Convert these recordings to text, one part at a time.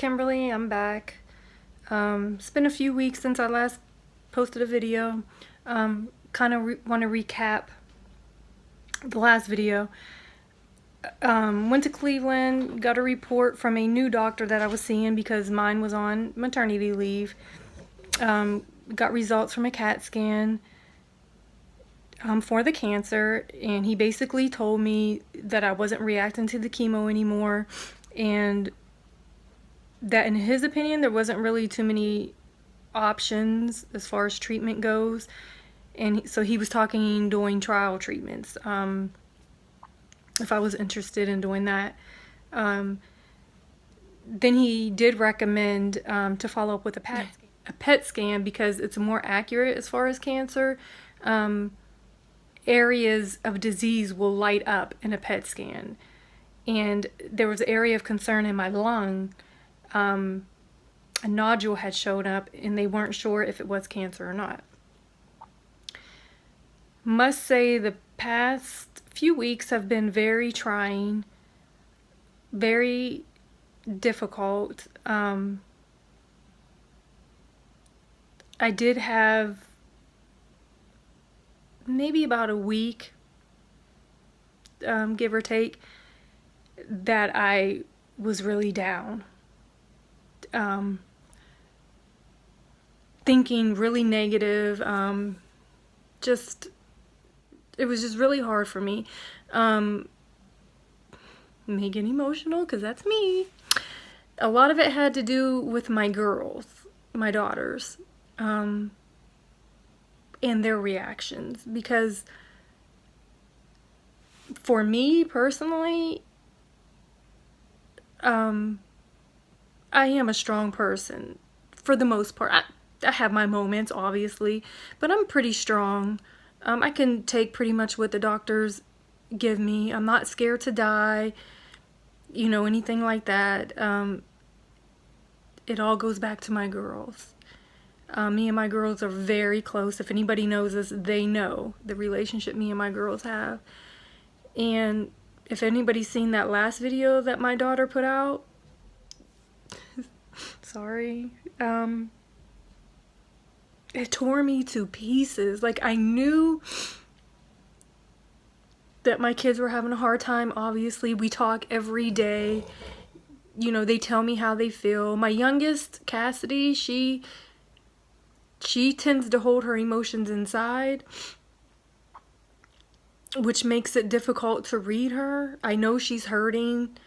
Kimberly. I'm back. It's been a few weeks since I last posted a video. Kind of want to recap the last video. Went to Cleveland, got a report from a new doctor that I was seeing because mine was on maternity leave. Got results from a CAT scan for the cancer, and he basically told me that I wasn't reacting to the chemo anymore, and that in his opinion there wasn't really too many options as far as treatment goes, and so he was doing trial treatments, if I was interested in doing that. Then he did recommend to follow up with a PET scan because it's more accurate as far as cancer. Areas of disease will light up in a PET scan, and there was an area of concern in my lung. A nodule had showed up and they weren't sure if it was cancer or not. Must say the past few weeks have been very trying, very difficult. I did have maybe about a week, give or take, that I was really down. Thinking really negative, it was just really hard for me. May get emotional because that's me. A lot of it had to do with my girls, my daughters, and their reactions, because for me personally, I am a strong person for the most part. I have my moments, obviously, but I'm pretty strong. I can take pretty much what the doctors give me. I'm not scared to die, anything like that. It all goes back to my girls. Me and my girls are very close. If anybody knows us, they know the relationship me and my girls have. And if anybody's seen that last video that my daughter put out, sorry, it tore me to pieces. Like, I knew that my kids were having a hard time. Obviously, we talk every day. They tell me how they feel. My youngest, Cassidy, she tends to hold her emotions inside, which makes it difficult to read her. I know she's hurting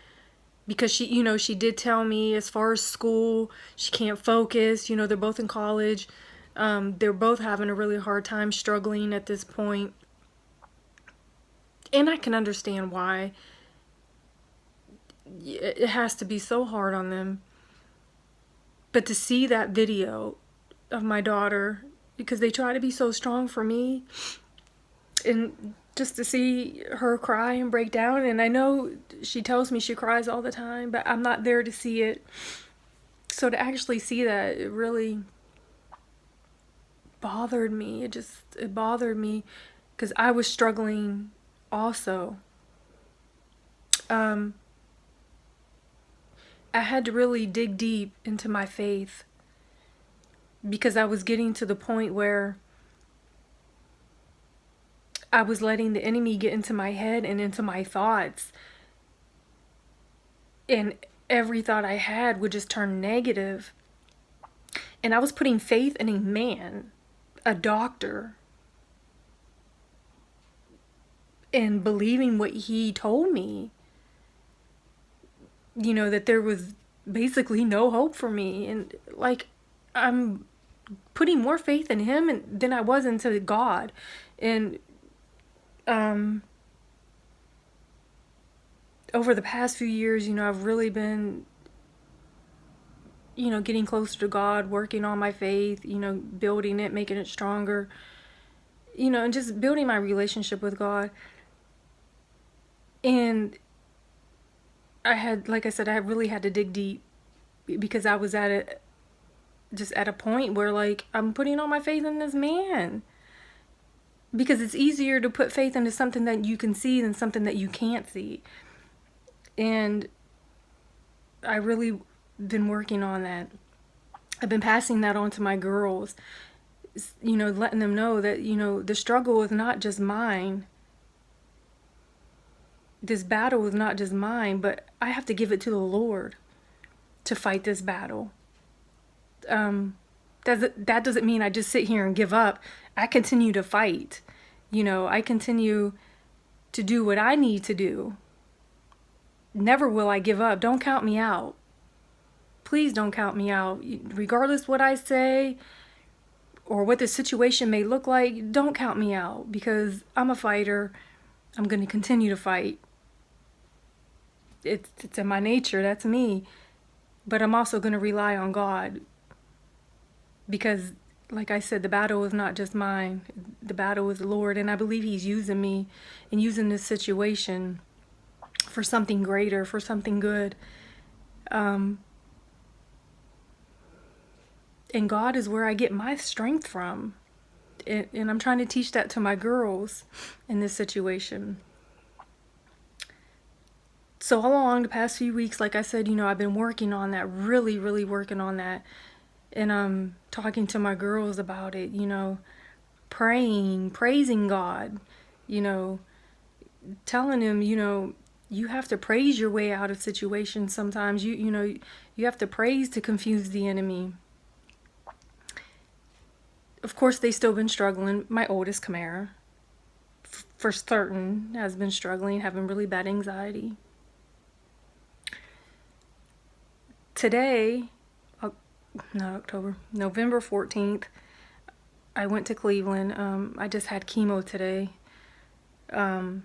because she did tell me as far as school, she can't focus. They're both in college. They're both having a really hard time, struggling at this point. And I can understand why. It has to be so hard on them. But to see that video of my daughter, because they try to be so strong for me, and just to see her cry and break down, and I know she tells me she cries all the time, but I'm not there to see it. So to actually see that, it really bothered me. It bothered me because I was struggling also. I had to really dig deep into my faith because I was getting to the point where I was letting the enemy get into my head and into my thoughts, and every thought I had would just turn negative. And I was putting faith in a man, a doctor, and believing what he told me, that there was basically no hope for me. And like, I'm putting more faith in him than I was into God. And over the past few years, I've really been, getting closer to God, working on my faith, building it, making it stronger, and just building my relationship with God. And like I said, I really had to dig deep because I was at a point where, like, I'm putting all my faith in this man. Because it's easier to put faith into something that you can see than something that you can't see. And I really been working on that. I've been passing that on to my girls, you know, letting them know that, you know, the struggle is not just mine. This battle is not just mine, but I have to give it to the Lord to fight this battle. That doesn't mean I just sit here and give up. I continue to fight. You know, I continue to do what I need to do. Never will I give up. Don't count me out. Please don't count me out. Regardless what I say or what the situation may look like, don't count me out, because I'm a fighter. I'm going to continue to fight. It's in my nature. That's me. But I'm also going to rely on God, because, like I said, the battle is not just mine. The battle is the Lord, and I believe He's using me and using this situation for something greater, for something good. And God is where I get my strength from. And I'm trying to teach that to my girls in this situation. So all along the past few weeks, like I said, you know, I've been working on that, really, really working on that. And talking to my girls about it, you know, praying, praising God, you know, telling them, you know, you have to praise your way out of situations sometimes. You know, you have to praise to confuse the enemy. Of course, they still been struggling. My oldest, Kamara, for certain, has been struggling, having really bad anxiety. Today, November 14th, I went to Cleveland. I just had chemo today. And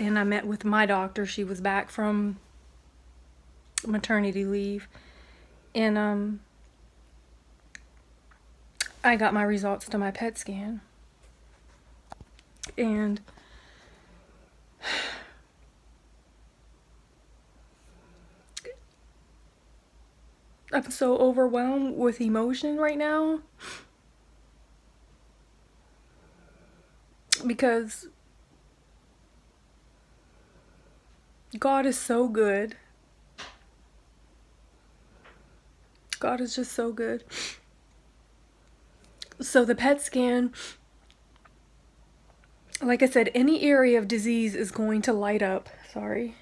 I met with my doctor. She was back from maternity leave. And I got my results to my PET scan. And I'm so overwhelmed with emotion right now, because God is so good. God is just so good. So the PET scan, like I said, any area of disease is going to light up. Sorry.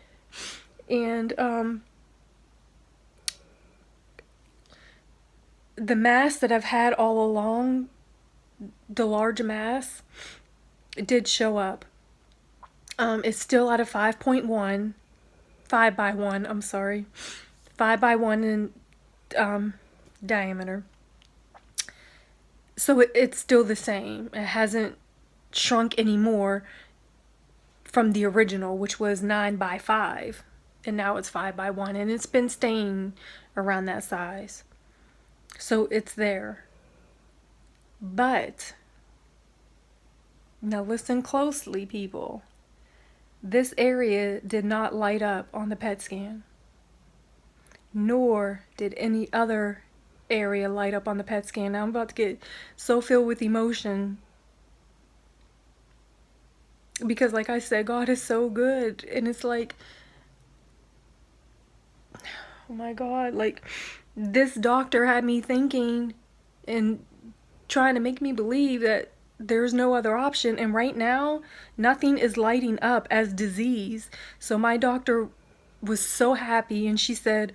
And the mass that I've had all along, the large mass, did show up. It's still at a 5.1, 5 by 1, I'm sorry, 5 by 1 in diameter. So it's still the same. It hasn't shrunk anymore from the original, which was 9 by 5, and now it's 5 by 1, and it's been staying around that size. So it's there. But now listen closely, people. This area did not light up on the PET scan, nor did any other area light up on the PET scan. Now I'm about to get so filled with emotion, because like I said, God is so good. And it's like, oh my God, like this doctor had me thinking and trying to make me believe that there's no other option. And right now, nothing is lighting up as disease. So my doctor was so happy, and she said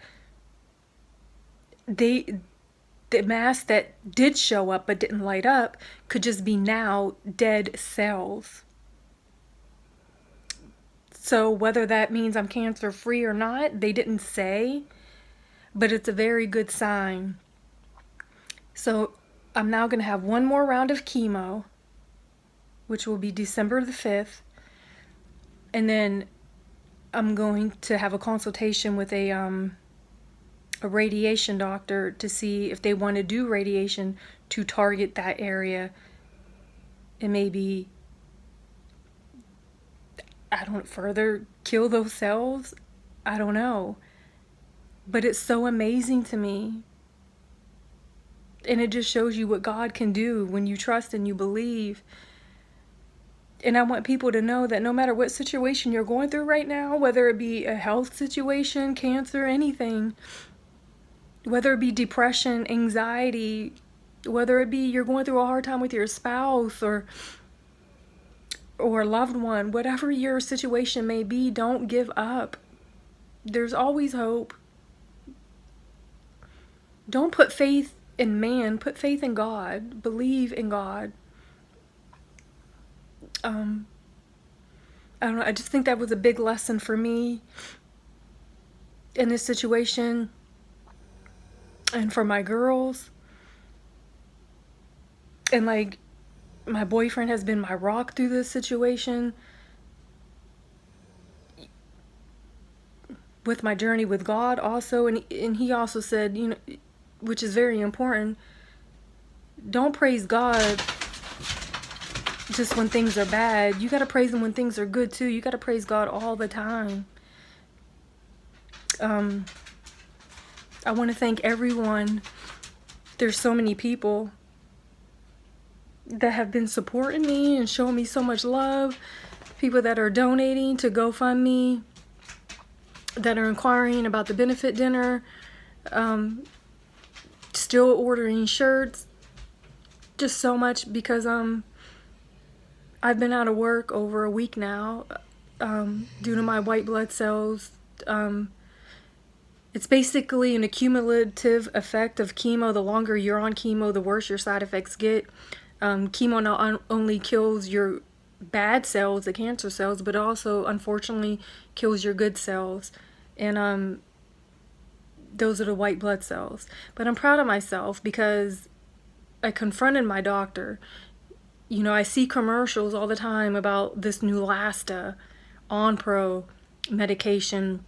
the mass that did show up but didn't light up could just be now dead cells. So whether that means I'm cancer free or not, they didn't say, but it's a very good sign. So I'm now going to have one more round of chemo, which will be December the 5th. And then I'm going to have a consultation with a radiation doctor to see if they want to do radiation to target that area and maybe, I don't, further kill those cells. I don't know. But it's so amazing to me. And it just shows you what God can do when you trust and you believe. And I want people to know that no matter what situation you're going through right now, whether it be a health situation, cancer, anything, whether it be depression, anxiety, whether it be you're going through a hard time with your spouse or a loved one, whatever your situation may be, don't give up. There's always hope. Don't put faith in man, put faith in God. Believe in God. I don't know, I just think that was a big lesson for me in this situation and for my girls. And like, my boyfriend has been my rock through this situation with my journey with God also. And he also said, you know, which is very important, don't praise God just when things are bad. You got to praise him when things are good too. You got to praise God all the time. I want to thank everyone. There's so many people that have been supporting me and showing me so much love. People that are donating to GoFundMe, that are inquiring about the benefit dinner, still ordering shirts. Just so much, because I've been out of work over a week now due to my white blood cells. It's basically an accumulative effect of chemo. The longer you're on chemo, the worse your side effects get. Chemo not only kills your bad cells, the cancer cells, but also unfortunately kills your good cells. And those are the white blood cells. But I'm proud of myself because I confronted my doctor. You know, I see commercials all the time about this Neulasta Onpro medication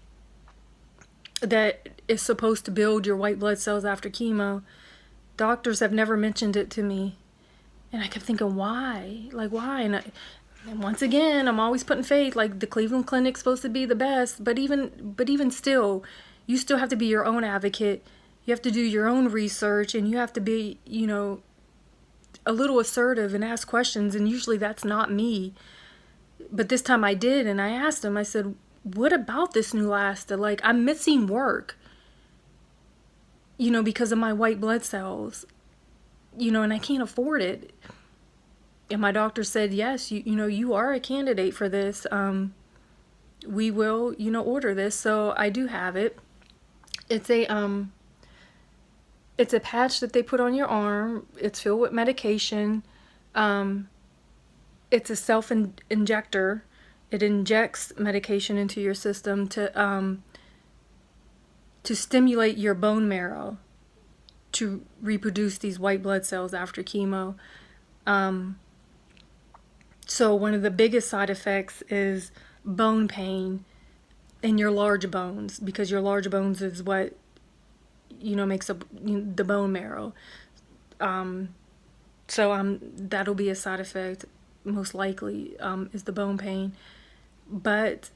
that is supposed to build your white blood cells after chemo. Doctors have never mentioned it to me. And I kept thinking, why? Like, why? And once again, I'm always putting faith, like the Cleveland Clinic's supposed to be the best, but even still, you still have to be your own advocate. You have to do your own research, and you have to be, you know, a little assertive and ask questions, and usually that's not me. But this time I did, and I asked him, I said, what about this Neulasta? Like, I'm missing work, you know, because of my white blood cells, you know, and I can't afford it. And my doctor said, yes, you know, you are a candidate for this. We will, you know, order this. So I do have it. It's a patch that they put on your arm. It's filled with medication. It's a self-injector. It injects medication into your system to stimulate your bone marrow to reproduce these white blood cells after chemo. So one of the biggest side effects is bone pain in your large bones, because your large bones is what, you know, makes up the bone marrow. So that'll be a side effect, most likely, is the bone pain. But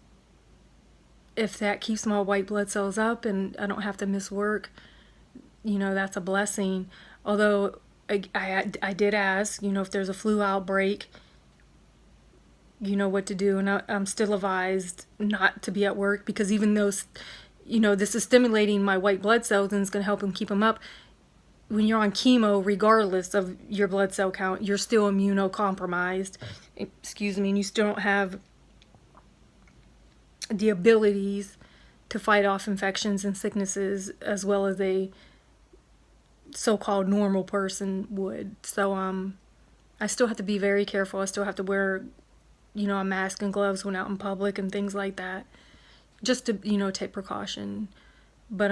if that keeps my white blood cells up and I don't have to miss work, you know, that's a blessing. Although I did ask, you know, if there's a flu outbreak, you know what to do. And I'm still advised not to be at work, because even though, you know, this is stimulating my white blood cells and it's going to help them keep them up, when you're on chemo, regardless of your blood cell count, you're still immunocompromised. Excuse me, and you still don't have the abilities to fight off infections and sicknesses as well as a so-called normal person would. So I still have to be very careful. I still have to wear, you know, a mask and gloves when out in public and things like that, just to, you know, take precaution. But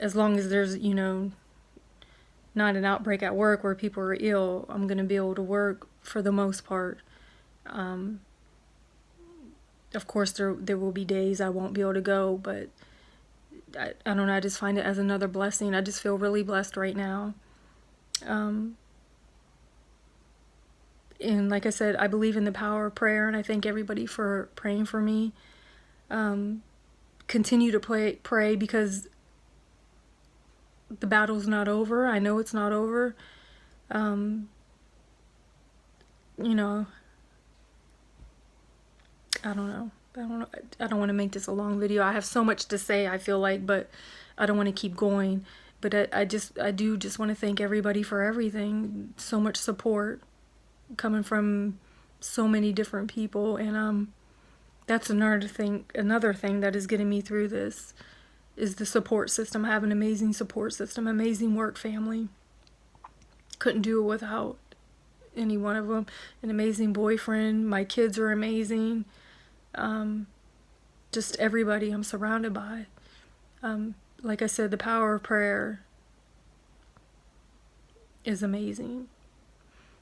as long as there's, you know, not an outbreak at work where people are ill, I'm going to be able to work for the most part. Of course, there will be days I won't be able to go, but I don't know, I just find it as another blessing. I just feel really blessed right now. And like I said, I believe in the power of prayer, and I thank everybody for praying for me. Continue to pray, because the battle's not over. I know it's not over. You know, I don't know. I don't want to make this a long video. I have so much to say, I feel like, but I don't want to keep going. But I do just want to thank everybody for everything. So much support coming from so many different people, and that's another thing that is getting me through this is the support system. I have an amazing support system, amazing work family. Couldn't do it without any one of them. An amazing boyfriend. My kids are amazing. Just everybody I'm surrounded by. Like I said, the power of prayer is amazing.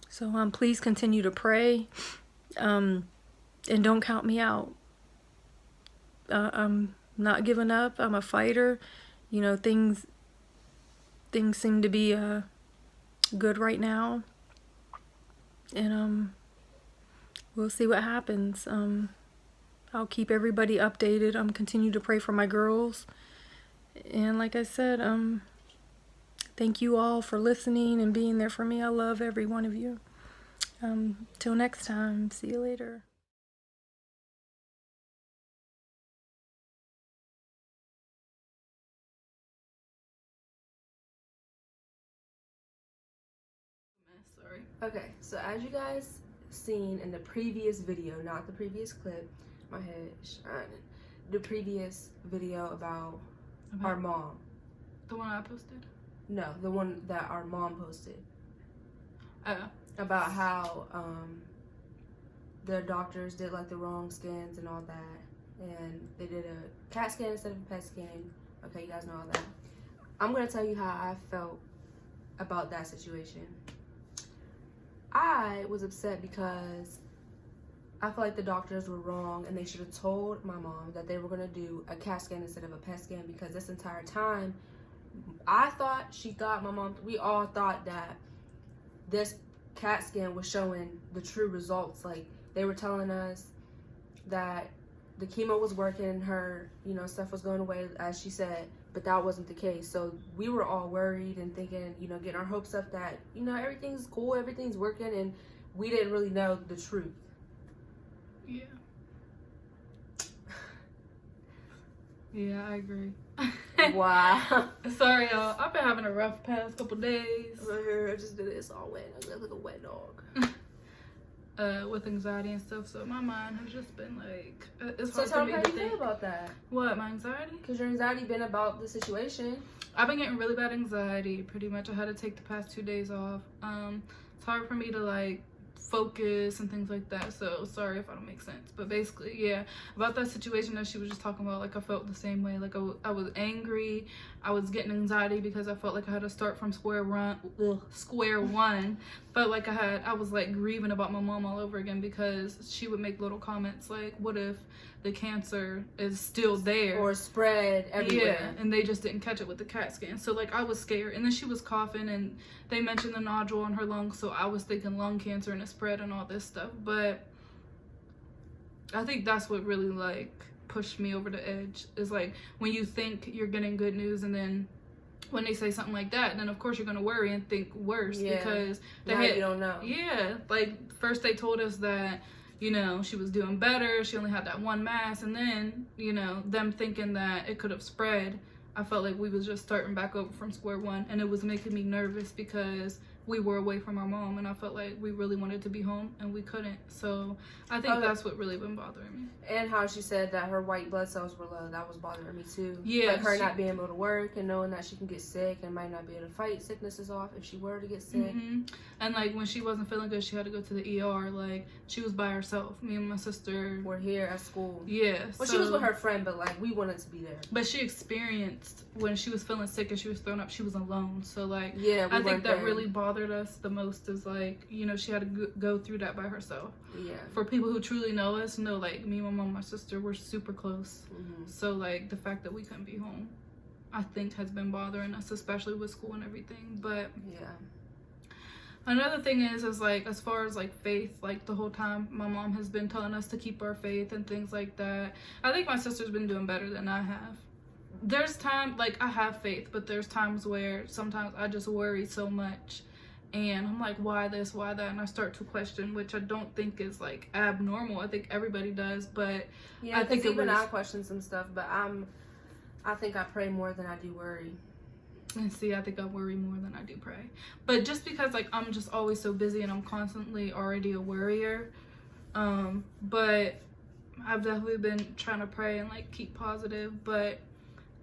So please continue to pray, and don't count me out. I'm not giving up. I'm a fighter. You know, things seem to be good right now, and we'll see what happens. I'll keep everybody updated. Continue to pray for my girls. And like I said, thank you all for listening and being there for me. I love every one of you. Till next time. See you later. Sorry. Okay, so as you guys seen in the previous video, not the previous clip, my head is shining. The previous video about our mom. The one I posted? No, the one that our mom posted. Oh. About how the doctors did like the wrong scans and all that, and they did a CAT scan instead of a PET scan. Okay, you guys know all that. I'm gonna tell you how I felt about that situation. I was upset because I feel like the doctors were wrong, and they should have told my mom that they were going to do a CAT scan instead of a PET scan, because this entire time, I thought, she thought, my mom, we all thought that this CAT scan was showing the true results. Like, they were telling us that the chemo was working, her, you know, stuff was going away, as she said, but that wasn't the case. So we were all worried and thinking, you know, getting our hopes up that, you know, everything's cool, everything's working, and we didn't really know the truth. Yeah. Yeah, I agree. Wow. Sorry, y'all. I've been having a rough past couple days. I just did this all wet. I look like a wet dog. With anxiety and stuff, so my mind has just been like, it's so hard tell for me me how to you think. feel about that. What, my anxiety? Because your anxiety been about the situation. I've been getting really bad anxiety, pretty much. I had to take the past 2 days off. It's hard for me to like focus and things like that, so sorry if I don't make sense. But basically, yeah, about that situation that she was just talking about, like I felt the same way. Like I was angry, I was getting anxiety because I felt like I had to start from square one. Felt like I was like grieving about my mom all over again, because she would make little comments like, what if the cancer is still there or spread everywhere? Yeah, and they just didn't catch it with the CAT scan. So like I was scared, and then she was coughing, and they mentioned the nodule in her lungs, so I was thinking lung cancer and it spread and all this stuff. But I think that's what really like pushed me over the edge, is like when you think you're getting good news, and then when they say something like that, then of course you're gonna worry and think worse. Yeah, because you don't know. Yeah, like first they told us that, you know, she was doing better, she only had that one mass, and then, you know, them thinking that it could have spread, I felt like we was just starting back over from square one, and it was making me nervous because we were away from our mom, and I felt like we really wanted to be home and we couldn't. So I think that's what really been bothering me. And how she said that her white blood cells were low, that was bothering me too. Yeah, like her not being able to work and knowing that she can get sick and might not be able to fight sicknesses off if she were to get sick. And like when she wasn't feeling good, she had to go to the ER. Like she was by herself. Me and my sister were here at school. Yeah. Well, she was with her friend, but like we wanted to be there. But she experienced when she was feeling sick and she was thrown up, she was alone. So like, yeah, I think that really bothered us the most, is like, you know, she had to go through that by herself. Yeah. For people who truly know us, know like me, my mom, my sister, we're super close. So like the fact that we couldn't be home, I think has been bothering us, especially with school and everything. But yeah. Another thing is like, as far as like faith, like the whole time my mom has been telling us to keep our faith and things like that. I think my sister's been doing better than I have. There's time, like I have faith, but there's times where sometimes I just worry so much, and I'm like, why this, why that, and I start to question, which I don't think is like abnormal. I think everybody does, but yeah, I think even I question some stuff, but I think I pray more than I do worry. And see, I think I worry more than I do pray. But just because, like, I'm just always so busy and I'm constantly already a worrier. But I've definitely been trying to pray and, like, keep positive. But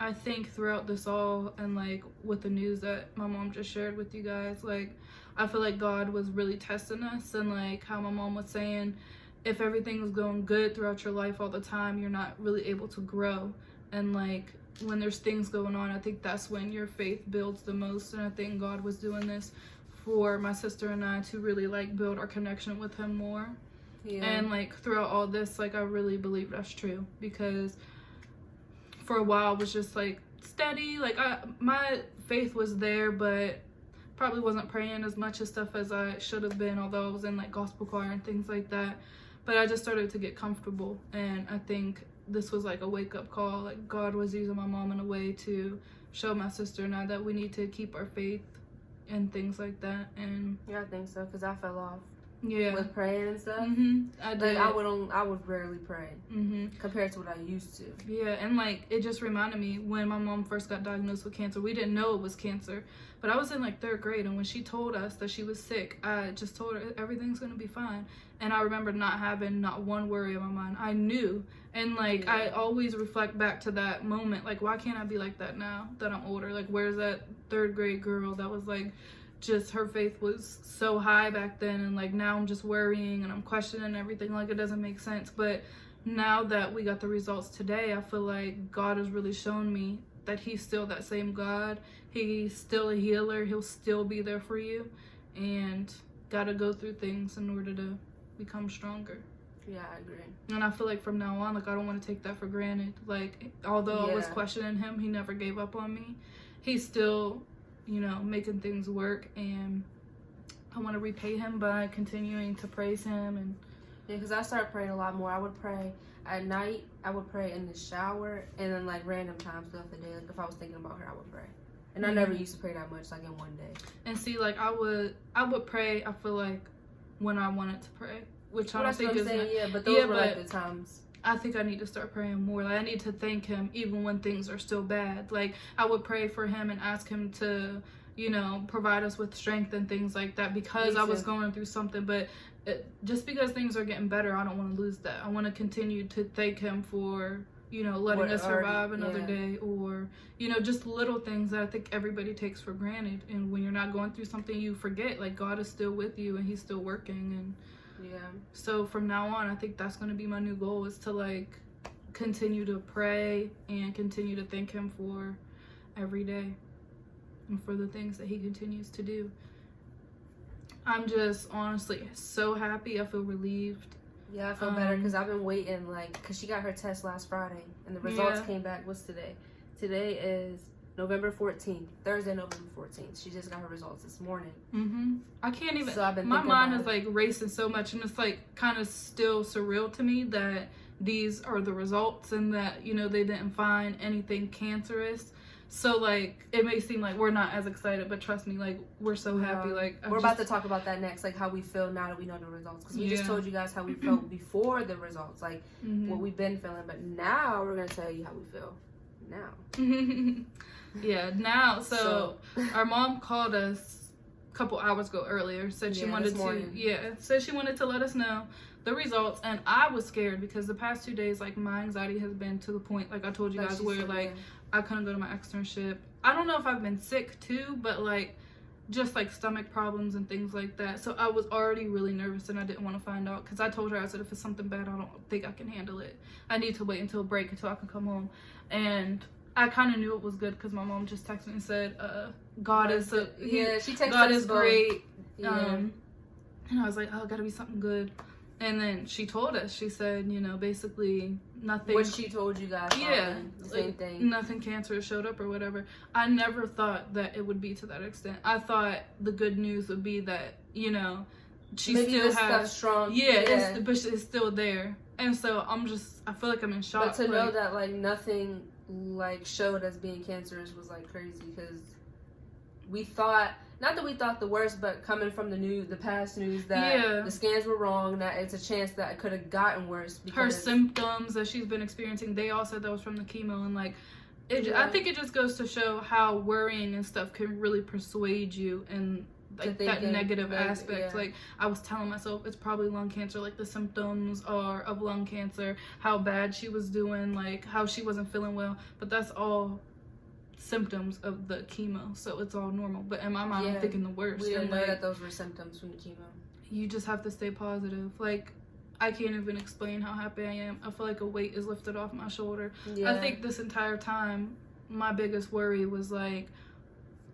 I think throughout this all and, like, with the news that my mom just shared with you guys, like, I feel like God was really testing us. And, like, how my mom was saying, if everything was going good throughout your life all the time, you're not really able to grow. And, like, when there's things going on, I think that's when your faith builds the most. And I think God was doing this for my sister and I to really, like, build our connection with him more. Yeah. And, like, throughout all this, like, I really believe that's true, because for a while it was just, like, steady. Like, my faith was there, but probably wasn't praying as much as stuff as I should have been, although I was in, like, gospel choir and things like that. But I just started to get comfortable, and I think this was like a wake-up call. Like, God was using my mom in a way to show my sister and I that we need to keep our faith and things like that. And Yeah, I think so, because I fell off yeah, with praying and stuff. I did. Like, I would rarely pray compared to what I used to. Yeah, and, like, it just reminded me when my mom first got diagnosed with cancer. We didn't know it was cancer, but I was in, like, 3rd grade, and when she told us that she was sick, I just told her everything's gonna be fine. And I remember not having not one worry in my mind. I knew. And, like, I always reflect back to that moment. Like, why can't I be like that now that I'm older? Like, where's that 3rd grade girl that was, like, just her faith was so high back then, and, like, now I'm just worrying and I'm questioning everything. Like, it doesn't make sense. But now that we got the results today, I feel like God has really shown me that he's still that same God. He's still a healer. He'll still be there for you, and gotta go through things in order to become stronger. Yeah, I agree. And I feel like from now on, like, I don't want to take that for granted. Like, although I was Yeah. questioning him, he never gave up on me. He's still, you know, making things work, and I want to repay him by continuing to praise him. And Yeah, because I started praying a lot more. I would pray at night. I would pray in the shower, and then, like, random times throughout the day. Like, if I was thinking about her, I would pray. And I never used to pray that much, like, in one day. and see, like, I would pray, I feel like, when I wanted to pray, which I don't think is yeah, but those were, like, but the times. I think I need to start praying more. Like, I need to thank him even when things are still bad. Like, I would pray for him and ask him to, you know, provide us with strength and things like that, because I was going through something. But just because things are getting better, I don't want to lose that. I want to continue to thank him for, you know, letting us survive another day, or, you know, just little things that I think everybody takes for granted. And when you're not going through something, you forget, like, God is still with you and he's still working. And Yeah. so from now on, I think that's going to be my new goal, is to, like, continue to pray and continue to thank him for every day and for the things that he continues to do. I'm just honestly so happy. I feel relieved. Yeah, I feel better because I've been waiting, like, because she got her test last Friday, and the results came back. What's today? Today is November 14th. Thursday, November 14th. She just got her results this morning. I can't even, So I've been my mind is, about like, racing so much, and it's, like, kind of still surreal to me that these are the results, and that, you know, they didn't find anything cancerous. So, like, it may seem like we're not as excited, but trust me, like, we're so happy. Like, we're about to talk about that next, like, how we feel now that we know the results. Because we just told you guys how we felt before the results, like, what we've been feeling. But now we're going to tell you how we feel now. Yeah, now. So our mom called us a couple hours ago earlier, said she wanted to, said she wanted to let us know the results. And I was scared because the past 2 days, like, my anxiety has been to the point, like I told you guys, where, like, I couldn't go to my externship. I don't know if I've been sick too, but, like, just, like, stomach problems and things like that. So I was already really nervous, and I didn't want to find out, because I told her, I said, if it's something bad, I don't think I can handle it. I need to wait until break, until I can come home. And I kind of knew it was good because my mom just texted me and said, God is so, she texted God us is both. great. Yeah. And I was like, oh, gotta be something good. And then she told us, she said, you know, basically nothing. What she told you guys. The same thing. Nothing cancerous showed up or whatever. I never thought that it would be to that extent. I thought the good news would be that, you know, she Maybe still this has. stuff's strong. But it's still there. And so I feel like I'm in shock. But to know that, like, nothing, like, showed as being cancerous was, like, crazy, because we thought, not that we thought the worst, but coming from the past news, that the scans were wrong, that it's a chance that it could have gotten worse. Because her symptoms that she's been experiencing, they all said that was from the chemo, and, like, I think it just goes to show how worrying and stuff can really persuade you and like that negative aspect. Like I was telling myself it's probably lung cancer, like the symptoms are of lung cancer, how bad she was doing, like how she wasn't feeling well, but that's all symptoms of the chemo, so it's all normal. But in my mind, I'm thinking the worst. We didn't know that those were symptoms from the chemo. You just have to stay positive. Like I can't even explain how happy I am. I feel like a weight is lifted off my shoulder. I think this entire time my biggest worry was like,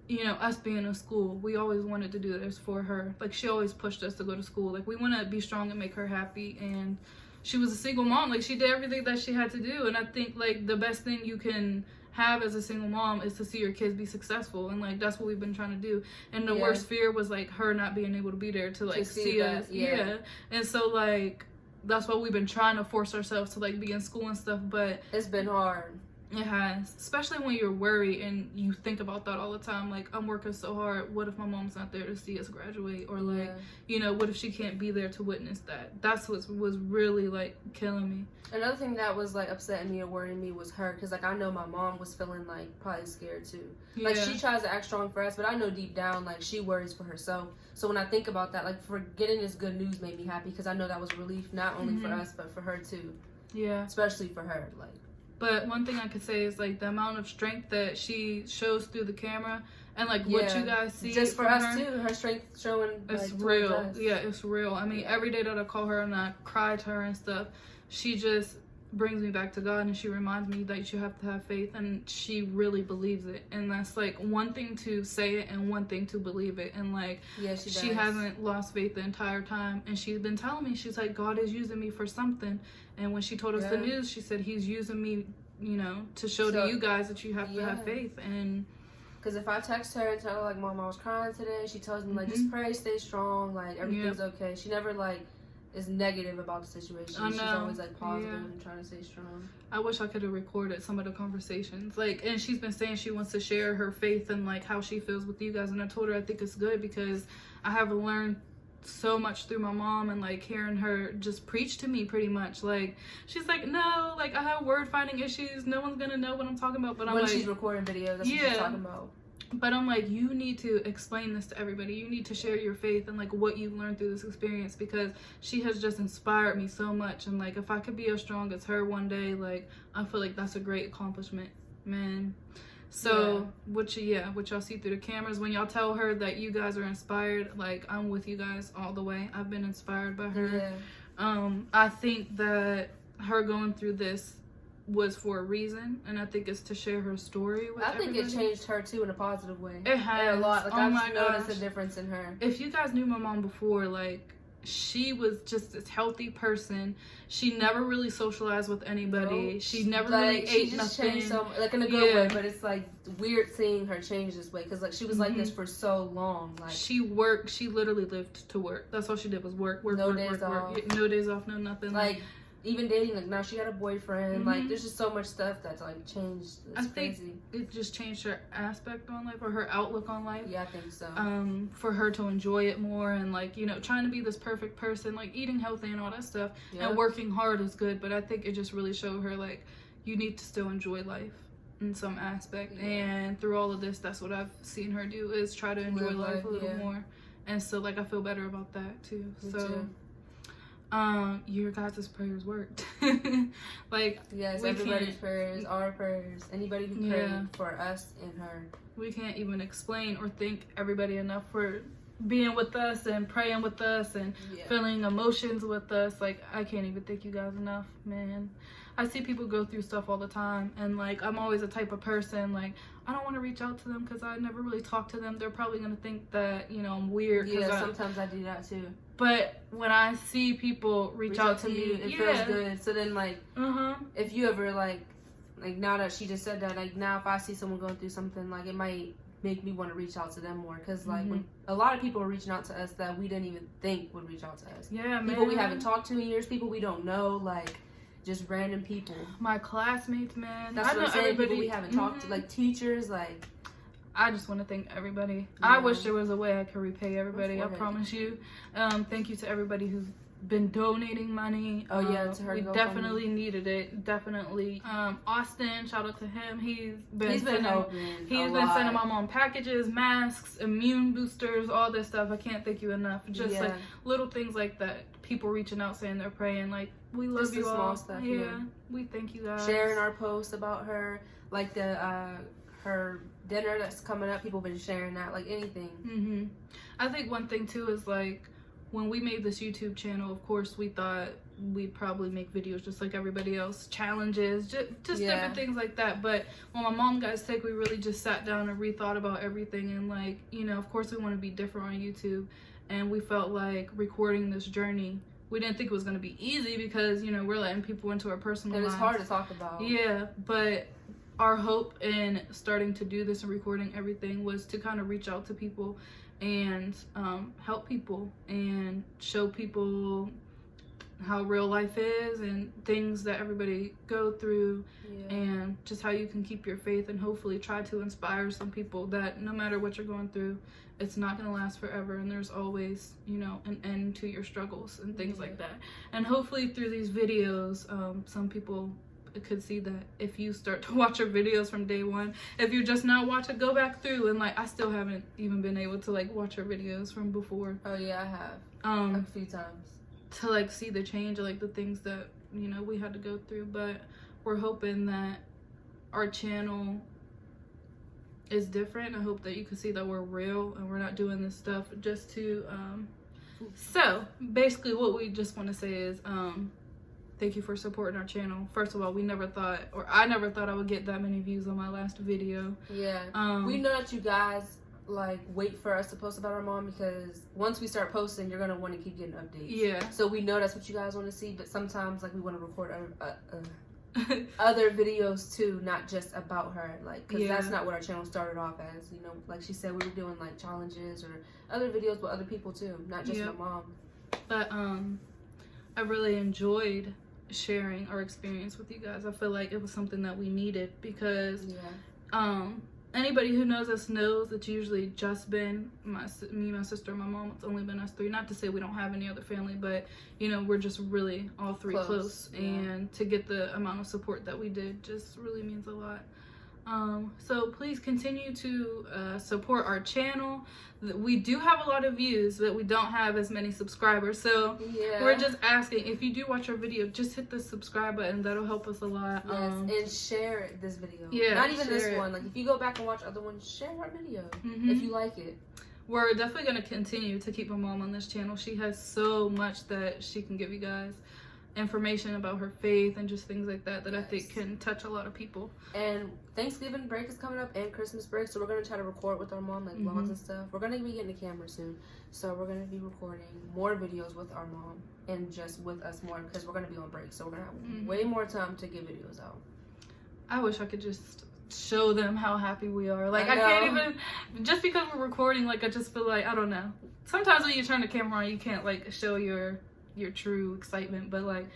you know, us being in school, we always wanted to do this for her. Like she always pushed us to go to school. Like we want to be strong and make her happy, and she was a single mom. Like she did everything that she had to do, and I think like the best thing you can have as a single mom is to see your kids be successful, and like that's what we've been trying to do. And the worst fear was like her not being able to be there to like see us. And so like that's why we've been trying to force ourselves to like be in school and stuff, but it's been hard. It has, especially when you're worried and you think about that all the time. Like, I'm working so hard. What if my mom's not there to see us graduate? Or like, you know, what if she can't be there to witness that? That's what was really like killing me. Another thing that was like upsetting me or worrying me was her, because like I know my mom was feeling like probably scared too. Like she tries to act strong for us, but I know deep down like she worries for herself. So when I think about that, like for getting this good news made me happy, because I know that was relief not only for us but for her too. Especially for her, like. But one thing I could say is like the amount of strength that she shows through the camera, and like what you guys see just for us too, her strength showing, it's like, real. us. It's real. I mean, every day that I call her and I cry to her and stuff, she just brings me back to God, and she reminds me that you have to have faith, and she really believes it. And that's like one thing to say it and one thing to believe it. And like she hasn't lost faith the entire time, and she's been telling me, she's like, God is using me for something. And when she told us the news, she said he's using me, you know, to show to you guys that you have to have faith. And because if I text her and tell her like, Mom, I was crying today, she tells me like, just pray, stay strong, like everything's okay. She never like is negative about the situation. She's always like positive and trying to stay strong. I wish I could have recorded some of the conversations. Like, and she's been saying she wants to share her faith and like how she feels with you guys. And I told her I think it's good because I have learned so much through my mom, and like hearing her just preach to me pretty much. Like she's like, no, like I have word finding issues, no one's gonna know what I'm talking about, but I'm when like, she's recording videos, that's what she's talking about. But I'm like, you need to explain this to everybody. You need to share your faith and like what you've learned through this experience, because she has just inspired me so much. And like if I could be as strong as her one day, like I feel like that's a great accomplishment, man. So what y'all see through the cameras, when y'all tell her that you guys are inspired, like I'm with you guys all the way. I've been inspired by her. I think that her going through this was for a reason, and I think it's to share her story with everybody. It changed her too in a positive way. It has a lot. Like I've noticed a difference in her. If you guys knew my mom before, like she was just this healthy person. She never really socialized with anybody. No. She never like, really ate she just nothing. Changed so, like in a good way, but it's like weird seeing her change this way, because like she was like this for so long. Like she worked. She literally lived to work. That's all she did was work. No days off. No days off. No nothing. Like even dating, like now she had a boyfriend. Like there's just so much stuff that's like changed. It's crazy. It just changed her aspect on life, or her outlook on life. Yeah, I think so. For her to enjoy it more, and like, you know, trying to be this perfect person, like eating healthy and all that stuff, and working hard is good. But I think it just really showed her like you need to still enjoy life in some aspect. And through all of this, that's what I've seen her do, is try to enjoy life a little more. And so like I feel better about that too. Me too. Your guys' prayers worked. Like, yes, everybody's prayers, our prayers, anybody who prayed for us and her. We can't even explain or thank everybody enough for being with us and praying with us and feeling emotions with us. Like, I can't even thank you guys enough, man. I see people go through stuff all the time, and like I'm always a type of person, like I don't want to reach out to them because I never really talk to them. They're probably gonna think that, you know, I'm weird. Sometimes I do that too. But when I see people reach out to me, it feels good. So then like if you ever like now that she just said that, like now if I see someone going through something, like it might make me want to reach out to them more, because like when a lot of people are reaching out to us that we didn't even think would reach out to us. People we haven't talked to in years, people we don't know, like just random people. My classmates, man. That's what I'm saying. People we haven't talked to, like teachers, like I just want to thank everybody. Yeah. I wish there was a way I could repay everybody. I Forehead. promise you. Thank you to everybody who's been donating money. Oh yeah, to her. We GoFundMe. definitely needed it. Definitely. Austin, shout out to him. He's been helping. He's been sending my mom packages, masks, immune boosters, all this stuff. I can't thank you enough. Just like little things like that. People reaching out saying they're praying. Like, we love Just you the all. small stuff, yeah. We thank you guys. Sharing our posts about her, like the her dinner that's coming up. People been sharing that, like anything. I think one thing too is like, when we made this YouTube channel, of course, we thought we'd probably make videos just like everybody else, challenges, just different things like that. But when my mom got sick, we really just sat down and rethought about everything. And like, you know, of course we want to be different on YouTube. And we felt like recording this journey, we didn't think it was going to be easy because, you know, we're letting people into our personal lives. And it's hard to talk about. Yeah, but our hope in starting to do this and recording everything was to kind of reach out to people and help people and show people how real life is and things that everybody go through, and just how you can keep your faith and hopefully try to inspire some people that no matter what you're going through, it's not going to last forever, and there's always, you know, an end to your struggles and things like that. And hopefully through these videos, some people could see that if you start to watch our videos from day one, if you're just not watching, go back through. And like, I still haven't even been able to like watch our videos from before. Oh yeah, I have a few times, to like see the change, or like the things that, you know, we had to go through. But we're hoping that our channel is different. I hope that you can see that we're real and we're not doing this stuff just to so basically what we just want to say is thank you for supporting our channel. First of all, we never thought, or I never thought I would get that many views on my last video. We know that you guys like wait for us to post about our mom, because once we start posting, you're gonna want to keep getting updates. So we know that's what you guys want to see, but sometimes like we want to record other videos too, not just about her, like, because that's not what our channel started off as. You know, like she said, we were doing like challenges or other videos with other people too, not just my mom. But I really enjoyed sharing our experience with you guys. I feel like it was something that we needed, because anybody who knows us knows it's usually just been me, my sister, and my mom. It's only been us three. Not to say we don't have any other family, but you know, we're just really all three close. And to get the amount of support that we did just really means a lot. So please continue to support our channel. We do have a lot of views, but we don't have as many subscribers. So we're just asking, if you do watch our video, just hit the subscribe button. That'll help us a lot. And share this video. Yeah, not even this one. Like, if you go back and watch other ones, share our video if you like it. We're definitely going to continue to keep my mom on this channel. She has so much that she can give you guys. Information about her faith and just things like that I think can touch a lot of people. And Thanksgiving break is coming up and Christmas break, so we're going to try to record with our mom, like vlogs and stuff. We're going to be getting a camera soon, so we're going to be recording more videos with our mom and just with us more, because we're going to be on break, so we're going to have way more time to get videos out. I wish I could just show them how happy we are. Like, I can't even, just because we're recording, like, I just feel like, I don't know. Sometimes when you turn the camera on, you can't like show your true excitement, but like,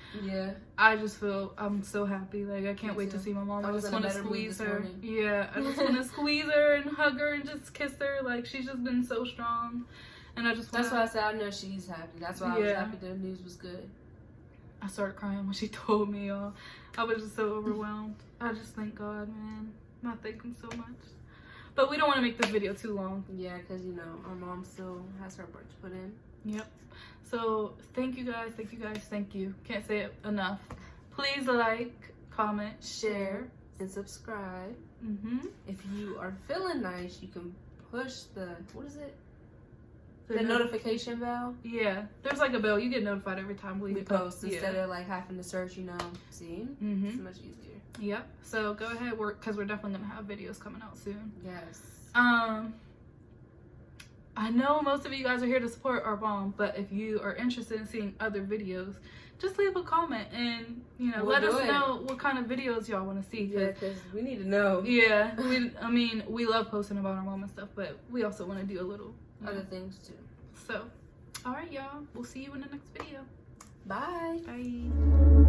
I just feel I'm so happy. Like, I can't wait to see my mom. I just want to squeeze her. I just want to squeeze her and hug her and just kiss her. Like, she's just been so strong, and I just that's why I said I know she's happy. That's why I was happy the news was good. I started crying when she told me, y'all. I was just so overwhelmed. I just thank God, man. I thank him so much. But we don't want to make this video too long. Yeah, because you know our mom still has her work to put in. Yep. So thank you guys, thank you. Can't say it enough. Please like, comment, share, and subscribe. If you are feeling nice, you can push the, what is it? The notification bell. Yeah, there's like a bell. You get notified every time we post instead of like having to search. You know, see, it's much easier. Yep. So go ahead, because we're definitely gonna have videos coming out soon. Yes. I know most of you guys are here to support our mom, but if you are interested in seeing other videos, just leave a comment and, you know, let us know what kind of videos y'all want to see. Yeah, because we need to know. Yeah, I mean, we love posting about our mom and stuff, but we also want to do a little other things too. So, all right, y'all. We'll see you in the next video. Bye. Bye.